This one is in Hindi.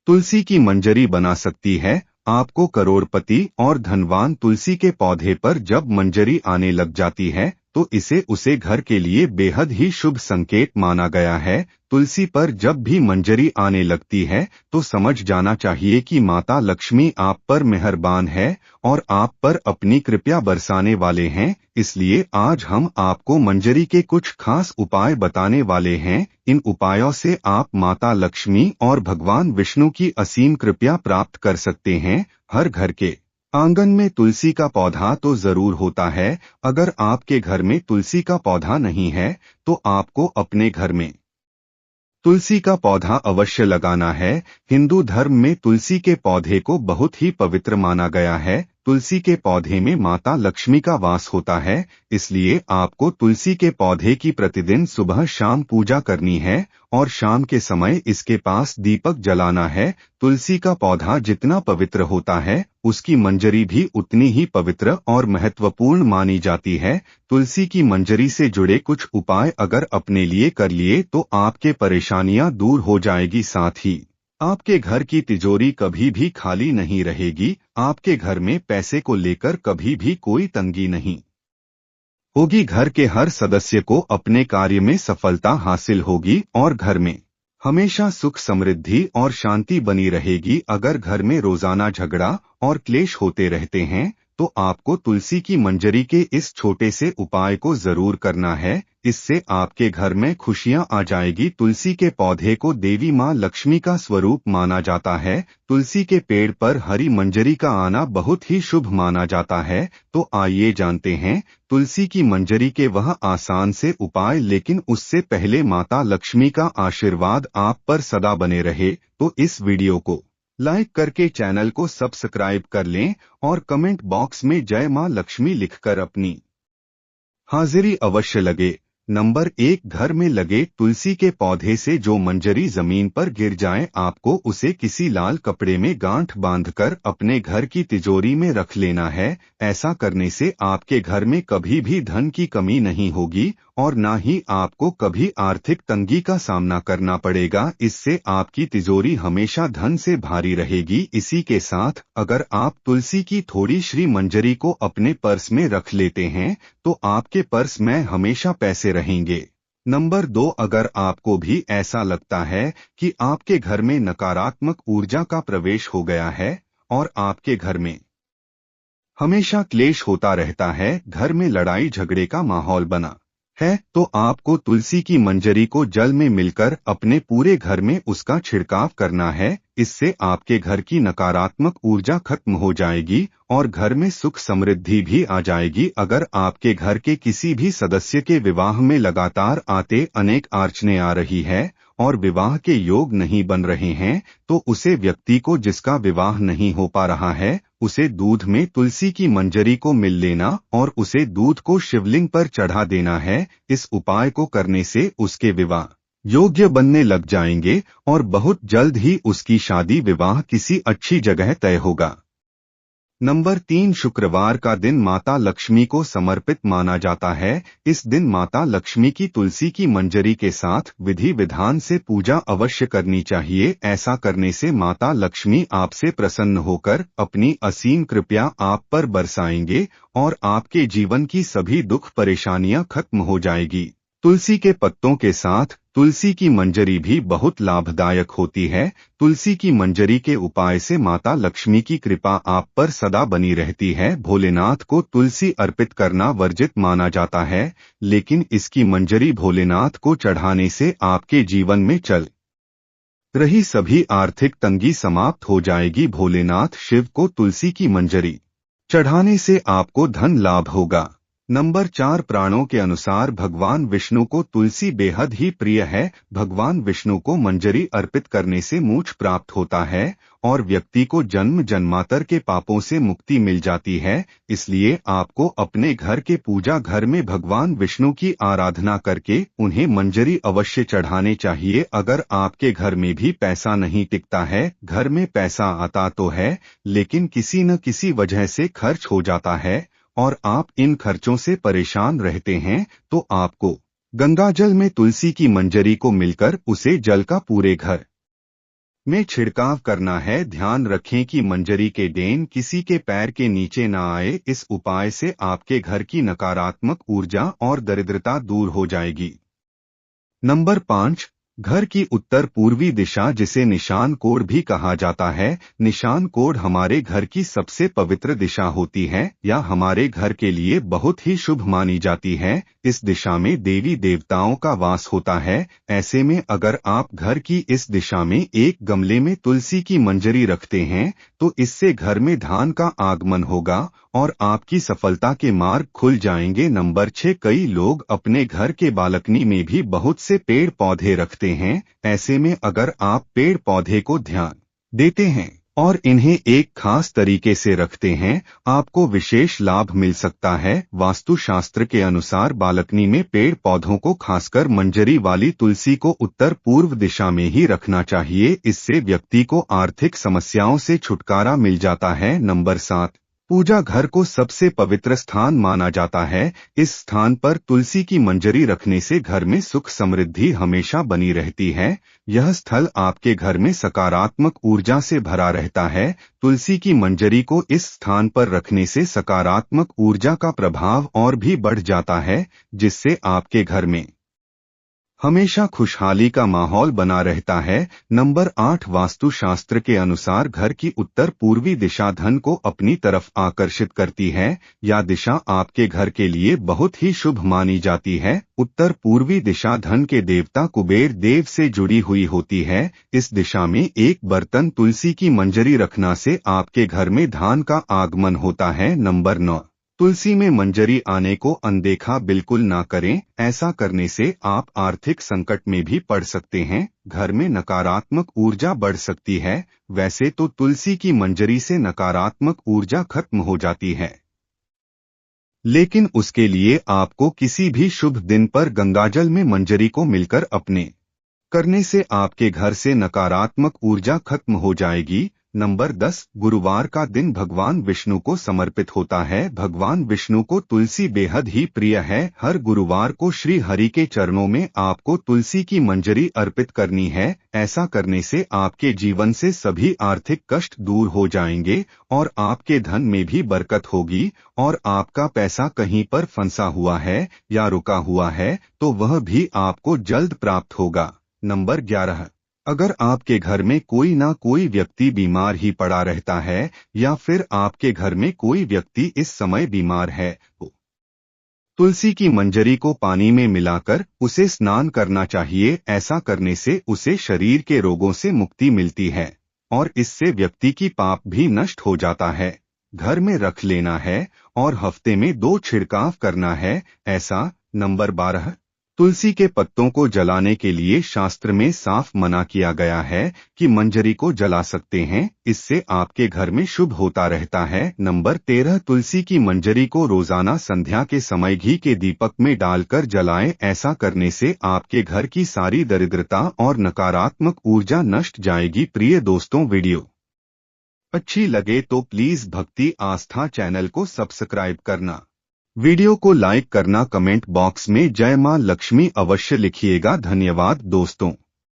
तुलसी की मंजरी बना सकती है आपको करोड़पति और धनवान। तुलसी के पौधे पर जब मंजरी आने लग जाती है तो इसे उसे घर के लिए बेहद ही शुभ संकेत माना गया है। तुलसी पर जब भी मंजरी आने लगती है तो समझ जाना चाहिए कि माता लक्ष्मी आप पर मेहरबान है और आप पर अपनी कृपा बरसाने वाले हैं। इसलिए आज हम आपको मंजरी के कुछ खास उपाय बताने वाले हैं। इन उपायों से आप माता लक्ष्मी और भगवान विष्णु की असीम कृपा प्राप्त कर सकते हैं। हर घर के आंगन में तुलसी का पौधा तो जरूर होता है। अगर आपके घर में तुलसी का पौधा नहीं है तो आपको अपने घर में तुलसी का पौधा अवश्य लगाना है। हिंदू धर्म में तुलसी के पौधे को बहुत ही पवित्र माना गया है। तुलसी के पौधे में माता लक्ष्मी का वास होता है, इसलिए आपको तुलसी के पौधे की प्रतिदिन सुबह शाम पूजा करनी है और शाम के समय इसके पास दीपक जलाना है। तुलसी का पौधा जितना पवित्र होता है उसकी मंजरी भी उतनी ही पवित्र और महत्वपूर्ण मानी जाती है। तुलसी की मंजरी से जुड़े कुछ उपाय अगर अपने लिए कर लिए तो आपके परेशानियां दूर हो जाएगी, साथ ही आपके घर की तिजोरी कभी भी खाली नहीं रहेगी। आपके घर में पैसे को लेकर कभी भी कोई तंगी नहीं होगी। घर के हर सदस्य को अपने कार्य में सफलता हासिल होगी और घर में हमेशा सुख समृद्धि और शांति बनी रहेगी। अगर घर में रोजाना झगड़ा और क्लेश होते रहते हैं तो आपको तुलसी की मंजरी के इस छोटे से उपाय को जरूर करना है। इससे आपके घर में खुशियां आ जाएगी। तुलसी के पौधे को देवी मां लक्ष्मी का स्वरूप माना जाता है। तुलसी के पेड़ पर हरी मंजरी का आना बहुत ही शुभ माना जाता है। तो आइए जानते हैं तुलसी की मंजरी के वह आसान से उपाय, लेकिन उससे पहले माता लक्ष्मी का आशीर्वाद आप पर सदा बने रहे तो इस वीडियो को लाइक करके चैनल को सब्सक्राइब कर लें और कमेंट बॉक्स में जय मां लक्ष्मी लिखकर अपनी हाजिरी अवश्य लगे। नंबर 1, घर में लगे तुलसी के पौधे से जो मंजरी जमीन पर गिर जाए आपको उसे किसी लाल कपड़े में गांठ बांधकर अपने घर की तिजोरी में रख लेना है। ऐसा करने से आपके घर में कभी भी धन की कमी नहीं होगी और ना ही आपको कभी आर्थिक तंगी का सामना करना पड़ेगा। इससे आपकी तिजोरी हमेशा धन से भारी रहेगी। इसी के साथ अगर आप तुलसी की थोड़ी श्री मंजरी को अपने पर्स में रख लेते हैं तो आपके पर्स में हमेशा पैसे रहेंगे। नंबर 2, अगर आपको भी ऐसा लगता है कि आपके घर में नकारात्मक ऊर्जा का प्रवेश हो गया है और आपके घर में हमेशा क्लेश होता रहता है, घर में लड़ाई झगड़े का माहौल बना है, तो आपको तुलसी की मंजरी को जल में मिलकर अपने पूरे घर में उसका छिड़काव करना है। इससे आपके घर की नकारात्मक ऊर्जा खत्म हो जाएगी और घर में सुख समृद्धि भी आ जाएगी। अगर आपके घर के किसी भी सदस्य के विवाह में लगातार आते अनेक अड़चनें आ रही है और विवाह के योग नहीं बन रहे हैं तो उसे व्यक्ति को जिसका विवाह नहीं हो पा रहा है उसे दूध में तुलसी की मंजरी को मिल लेना और उसे दूध को शिवलिंग पर चढ़ा देना है। इस उपाय को करने से उसके विवाह योग्य बनने लग जाएंगे और बहुत जल्द ही उसकी शादी विवाह किसी अच्छी जगह तय होगा। नंबर 3, शुक्रवार का दिन माता लक्ष्मी को समर्पित माना जाता है। इस दिन माता लक्ष्मी की तुलसी की मंजरी के साथ विधि विधान से पूजा अवश्य करनी चाहिए। ऐसा करने से माता लक्ष्मी आपसे प्रसन्न होकर अपनी असीम कृपा आप पर बरसाएंगे और आपके जीवन की सभी दुख परेशानियां खत्म हो जाएगी। तुलसी के पत्तों के साथ तुलसी की मंजरी भी बहुत लाभदायक होती है। तुलसी की मंजरी के उपाय से माता लक्ष्मी की कृपा आप पर सदा बनी रहती है। भोलेनाथ को तुलसी अर्पित करना वर्जित माना जाता है, लेकिन इसकी मंजरी भोलेनाथ को चढ़ाने से आपके जीवन में चल रही सभी आर्थिक तंगी समाप्त हो जाएगी। भोलेनाथ शिव को तुलसी की मंजरी चढ़ाने से आपको धन लाभ होगा। नंबर 4, प्राणों के अनुसार भगवान विष्णु को तुलसी बेहद ही प्रिय है। भगवान विष्णु को मंजरी अर्पित करने से मोक्ष प्राप्त होता है और व्यक्ति को जन्म जन्मांतर के पापों से मुक्ति मिल जाती है। इसलिए आपको अपने घर के पूजा घर में भगवान विष्णु की आराधना करके उन्हें मंजरी अवश्य चढ़ाने चाहिए। अगर आपके घर में भी पैसा नहीं टिकता है, घर में पैसा आता तो है लेकिन किसी न किसी वजह से खर्च हो जाता है और आप इन खर्चों से परेशान रहते हैं तो आपको गंगा जल में तुलसी की मंजरी को मिलकर उसे जल का पूरे घर में छिड़काव करना है। ध्यान रखें कि मंजरी के डेन किसी के पैर के नीचे न आए। इस उपाय से आपके घर की नकारात्मक ऊर्जा और दरिद्रता दूर हो जाएगी। नंबर 5, घर की उत्तर पूर्वी दिशा, जिसे निशान कोण भी कहा जाता है। निशान कोण हमारे घर की सबसे पवित्र दिशा होती है या हमारे घर के लिए बहुत ही शुभ मानी जाती है। इस दिशा में देवी देवताओं का वास होता है। ऐसे में अगर आप घर की इस दिशा में एक गमले में तुलसी की मंजरी रखते हैं तो इससे घर में धन का आगमन होगा और आपकी सफलता के मार्ग खुल जाएंगे। नंबर 6, कई लोग अपने घर के बालकनी में भी बहुत से पेड़ पौधे रखते हैं। ऐसे में अगर आप पेड़ पौधे को ध्यान देते हैं और इन्हें एक खास तरीके से रखते हैं, आपको विशेष लाभ मिल सकता है। वास्तुशास्त्र के अनुसार बालकनी में पेड़ पौधों को, खासकर मंजरी वाली तुलसी को, उत्तर पूर्व दिशा में ही रखना चाहिए। इससे व्यक्ति को आर्थिक समस्याओं से छुटकारा मिल जाता है। नंबर 7, पूजा घर को सबसे पवित्र स्थान माना जाता है। इस स्थान पर तुलसी की मंजरी रखने से घर में सुख समृद्धि हमेशा बनी रहती है। यह स्थल आपके घर में सकारात्मक ऊर्जा से भरा रहता है। तुलसी की मंजरी को इस स्थान पर रखने से सकारात्मक ऊर्जा का प्रभाव और भी बढ़ जाता है, जिससे आपके घर में हमेशा खुशहाली का माहौल बना रहता है। नंबर 8, वास्तुशास्त्र के अनुसार घर की उत्तर पूर्वी दिशा धन को अपनी तरफ आकर्षित करती है। यह दिशा आपके घर के लिए बहुत ही शुभ मानी जाती है। उत्तर पूर्वी दिशा धन के देवता कुबेर देव से जुड़ी हुई होती है। इस दिशा में एक बर्तन तुलसी की मंजरी रखना से आपके घर में धन का आगमन होता है। नंबर 9, तुलसी में मंजरी आने को अनदेखा बिल्कुल ना करें। ऐसा करने से आप आर्थिक संकट में भी पड़ सकते हैं। घर में नकारात्मक ऊर्जा बढ़ सकती है। वैसे तो तुलसी की मंजरी से नकारात्मक ऊर्जा खत्म हो जाती है, लेकिन उसके लिए आपको किसी भी शुभ दिन पर गंगाजल में मंजरी को मिलकर अपने करने से आपके घर से नकारात्मक ऊर्जा खत्म हो जाएगी। नंबर 10, गुरुवार का दिन भगवान विष्णु को समर्पित होता है। भगवान विष्णु को तुलसी बेहद ही प्रिय है। हर गुरुवार को श्री हरि के चरणों में आपको तुलसी की मंजरी अर्पित करनी है। ऐसा करने से आपके जीवन से सभी आर्थिक कष्ट दूर हो जाएंगे और आपके धन में भी बरकत होगी। और आपका पैसा कहीं पर फंसा हुआ है या रुका हुआ है तो वह भी आपको जल्द प्राप्त होगा। नंबर 11, अगर आपके घर में कोई ना कोई व्यक्ति बीमार ही पड़ा रहता है या फिर आपके घर में कोई व्यक्ति इस समय बीमार है तो तुलसी की मंजरी को पानी में मिलाकर उसे स्नान करना चाहिए। ऐसा करने से उसे शरीर के रोगों से मुक्ति मिलती है और इससे व्यक्ति की पाप भी नष्ट हो जाता है। घर में रख लेना है और हफ्ते में 2 छिड़काव करना है ऐसा। नंबर 12, तुलसी के पत्तों को जलाने के लिए शास्त्र में साफ मना किया गया है कि मंजरी को जला सकते हैं। इससे आपके घर में शुभ होता रहता है। नंबर 13, तुलसी की मंजरी को रोजाना संध्या के समय घी के दीपक में डालकर जलाएं। ऐसा करने से आपके घर की सारी दरिद्रता और नकारात्मक ऊर्जा नष्ट जाएगी। प्रिय दोस्तों, वीडियो अच्छी लगे तो प्लीज भक्ति आस्था चैनल को सब्सक्राइब करना, वीडियो को लाइक करना, कमेंट बॉक्स में जय मां लक्ष्मी अवश्य लिखिएगा। धन्यवाद दोस्तों।